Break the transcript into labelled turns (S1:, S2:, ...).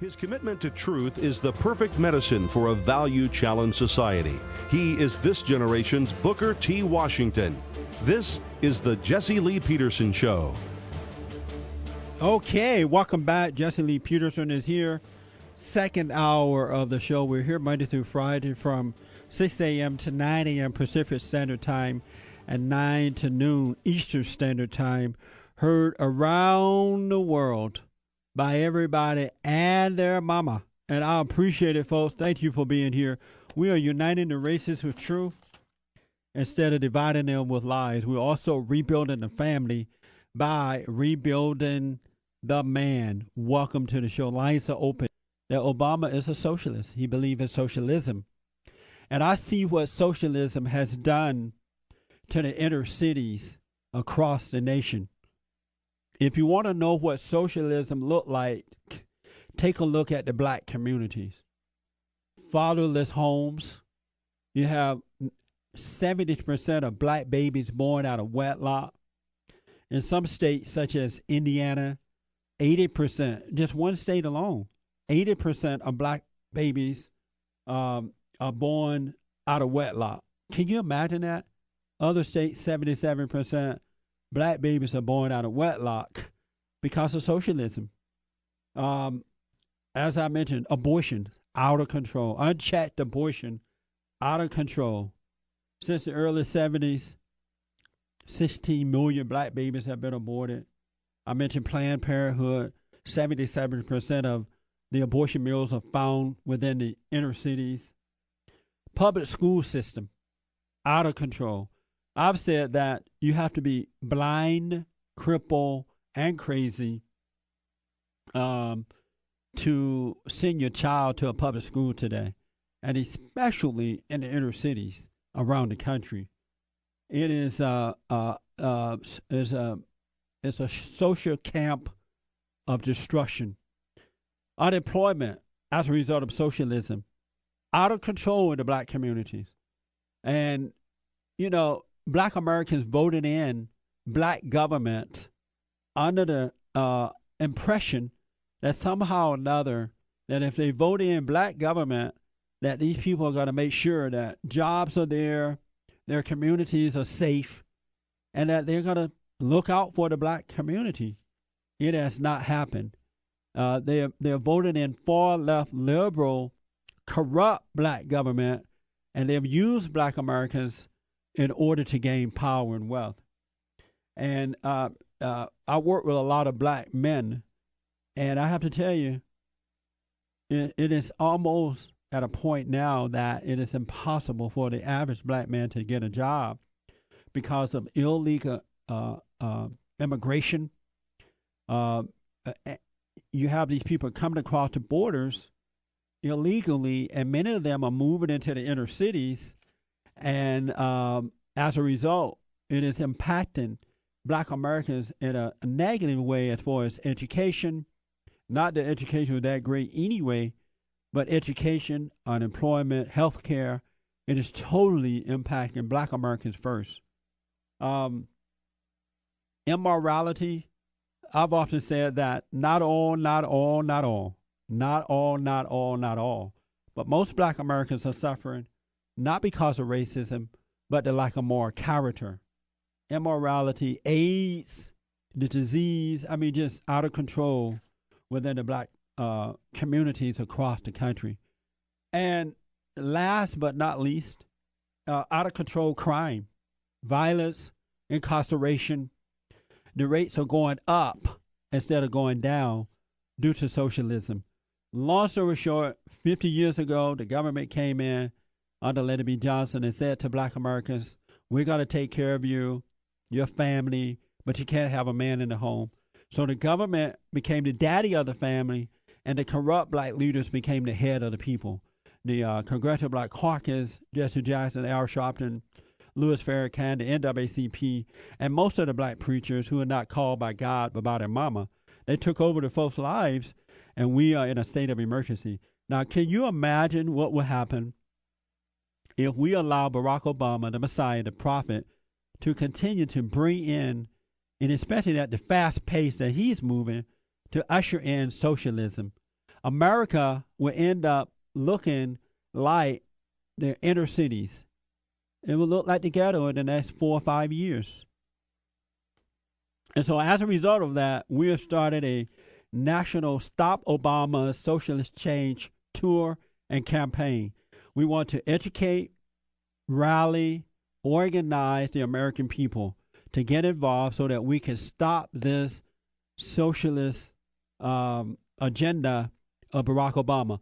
S1: His commitment to truth is the perfect medicine for a value-challenged society. He is this generation's Booker T. Washington. This is the Jesse Lee Peterson Show.
S2: Okay, welcome back. Jesse Lee Peterson is here. Second hour of the show. We're here Monday through Friday from 6 a.m. to 9 a.m. Pacific Standard Time and 9 to noon Eastern Standard Time. Heard around the world by everybody and their mama. And I appreciate it, folks. Thank you for being here. We are uniting the races with truth instead of dividing them with lies. We're also rebuilding the family by rebuilding the man. Welcome to the show. Lines are open. That Obama is a socialist. He believes in socialism. And I see what socialism has done to the inner cities across the nation. If you want to know what socialism looked like, take a look at the black communities. Fatherless homes. You have 70% of black babies born out of wedlock. In some states, such as Indiana, 80%, just one state alone, 80% of black babies are born out of wedlock. Can you imagine that? Other states, 77%. Black babies are born out of wedlock because of socialism. As I mentioned, abortion out of control. Unchecked abortion out of control. Since the early 70s, 16 million black babies have been aborted. I mentioned Planned Parenthood. 77% of the abortion mills are found within the inner cities. Public school system out of control. I've said that you have to be blind, crippled, and crazy to send your child to a public school today, and especially in the inner cities around the country. It is a social camp of destruction. Unemployment as a result of socialism, out of control in the black communities, and you know. Black Americans voted in black government under the impression that somehow or another, that if they vote in black government, that these people are going to make sure that jobs are there, their communities are safe, and that they're going to look out for the black community. It has not happened. They're voted in far left, liberal, corrupt black government, and they've used black Americans in order to gain power and wealth. And I work with a lot of black men, and I have to tell you, it is almost at a point now that it is impossible for the average black man to get a job because of illegal immigration. You have these people coming across the borders illegally, and many of them are moving into the inner cities. And as a result, it is impacting black Americans in a negative way as far as education. Not that education was that great anyway, but education, unemployment, health care, it is totally impacting black Americans first. Immorality, I've often said that not all, but most black Americans are suffering not because of racism, but the lack of moral character. Immorality, AIDS, the disease, just out of control within the black communities across the country. And last but not least, out of control crime, violence, incarceration. The rates are going up instead of going down due to socialism. Long story short, 50 years ago, the government came in under Lyndon B. Johnson and said to black Americans, we're going to take care of you, your family, but you can't have a man in the home. So the government became the daddy of the family, and the corrupt black leaders became the head of the people. The Congressional Black Caucus, Jesse Jackson, Al Sharpton, Louis Farrakhan, the NAACP, and most of the black preachers who are not called by God but by their mama, they took over the folks' lives, and we are in a state of emergency. Now, can you imagine what would happen if we allow Barack Obama, the Messiah, the prophet, to continue to bring in, and especially at the fast pace that he's moving, to usher in socialism? America will end up looking like the inner cities. It will look like the ghetto in the next 4 or 5 years. And so as a result of that, we have started a national Stop Obama Socialist Change tour and campaign. We want to educate, rally, organize the American people to get involved so that we can stop this socialist agenda of Barack Obama.